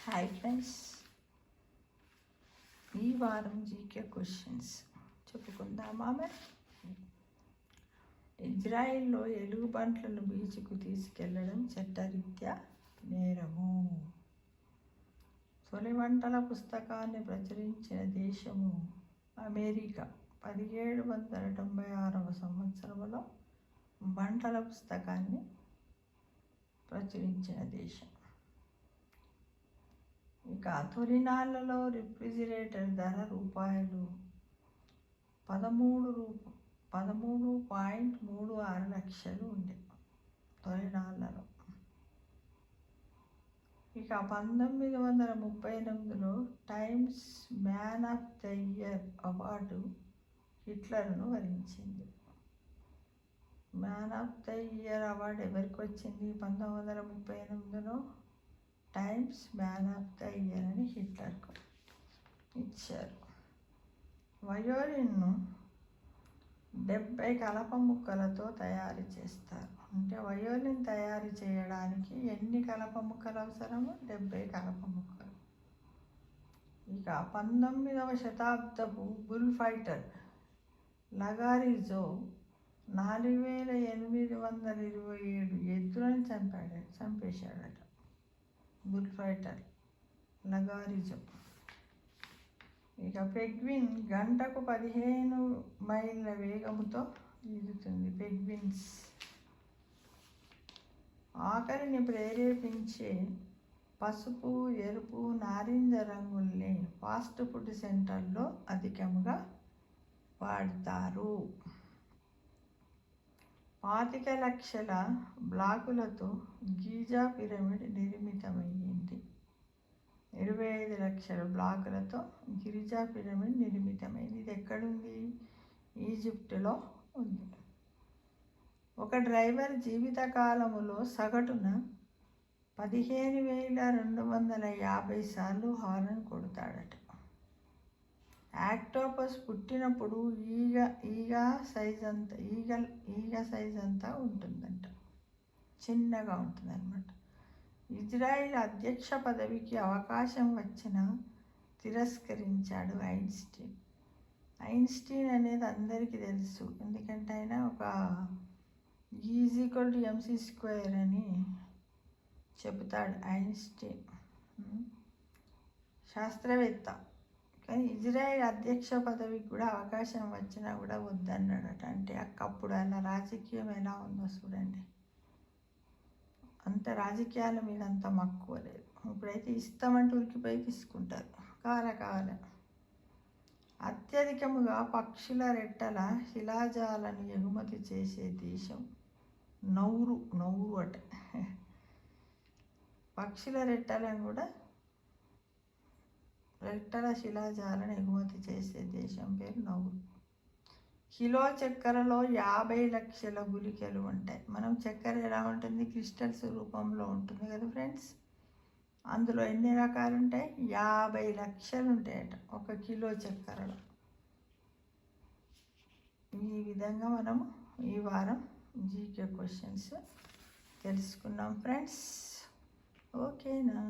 Hi friends, ఈ వారం GK questions చెప్పుకుందామా మరి. ఇజ్రాయిల్లో ఎలుగుబంట్లను బీచ్కు తీసుకెళ్లడం చట్టరీత్యా నేరము. తొలి వంటల పుస్తకాన్ని ప్రచురించిన దేశము అమెరికా. 1796వ సంవత్సరంలో వంటల పుస్తకాన్ని ప్రచురించిన దేశం. ఇక తొలినాళ్ళలో రిఫ్రిజిరేటర్ ధర రూపాయలు 13.36 లక్షలు ఉండే తొలినాళ్ళలో. ఇక 1938లో Times man of the year award హిట్లర్ను వరించింది. Man of the year award ఎవరికి వచ్చింది? 1938లో Times man of the year అని హిట్లర్కు ఇచ్చారు. వయోలిన్ను 70 కలప ముక్కలతో తయారు చేస్తారు. అంటే వయోలిన్ తయారు చేయడానికి ఎన్ని కలప ముక్కలు అవసరము? 70 కలప ముక్కలు. ఇక 19వ శతాబ్దపు బుల్ ఫైటర్ లగారిజో 4827 ఎద్దులను చంపేశాడట. Bull fighter లగారిజో. ఇక పెగ్విన్ గంటకు 15 మైళ్ళ వేగముతో ఈదుతుంది. పెగ్విన్స్. ఆకలిని ప్రేరేపించే పసుపు, ఎరుపు, నారింజ రంగుల్ని ఫాస్ట్ ఫుడ్ సెంటర్లో అధికంగా వాడతారు. 25 లక్షల బ్లాకులతో గీజా పిరమిడ్ నిర్మితమైంది. 25 లక్షల బ్లాకులతో గిరిజా పిరమిడ్ నిర్మితమైంది. ఇది ఎక్కడుంది? ఈజిప్టులో ఉంది. ఒక డ్రైవర్ జీవితకాలములో సగటున 15,250 సార్లు హార్న్ కొడతాడట. ఆక్టోపస్ పుట్టినప్పుడు ఈగ సైజ్ అంతా ఉంటుందంట. చిన్నగా ఉంటుందన్నమాట. ఇజ్రాయిల్ అధ్యక్ష పదవికి అవకాశం వచ్చినా తిరస్కరించాడు ఐన్స్టీన్. ఐన్స్టీన్ అనేది అందరికీ తెలుసు, ఎందుకంటే ఆయన ఒక E=mc² అని చెబుతాడు ఐన్స్టీన్, శాస్త్రవేత్త. కానీ ఇజ్రాయిల్ అధ్యక్ష పదవికి కూడా అవకాశం వచ్చినా కూడా వద్దన్నాడట. అంటే అప్పుడు ఆయన రాజకీయం ఎలా ఉందో చూడండి. అంత రాజకీయాల మీద అంత మక్కువ లేదు. ఇప్పుడైతే ఇస్తామంటే ఉరికిపోయి తీసుకుంటారు. కావాల అత్యధికముగా పక్షుల రెట్టల శిలాజాలను ఎగుమతి చేసే దేశం నౌరు అట. పక్షుల రెట్టల శిలాజాలను ఎగుమతి చేసే దేశం పేరు నౌరు. కిలో చక్కెరలో 50 లక్షల గుళికలు ఉంటాయి. మనం చక్కెర ఎలా ఉంటుంది? క్రిస్టల్స్ రూపంలో ఉంటుంది కదా ఫ్రెండ్స్. అందులో ఎన్ని రకాలు ఉంటాయి? 50 లక్షలు ఉంటాయట ఒక కిలో చక్కెరలో. ఈ విధంగా మనము ఈ వారం జీకే క్వశ్చన్స్ తెలుసుకున్నాం ఫ్రెండ్స్. ఓకేనా?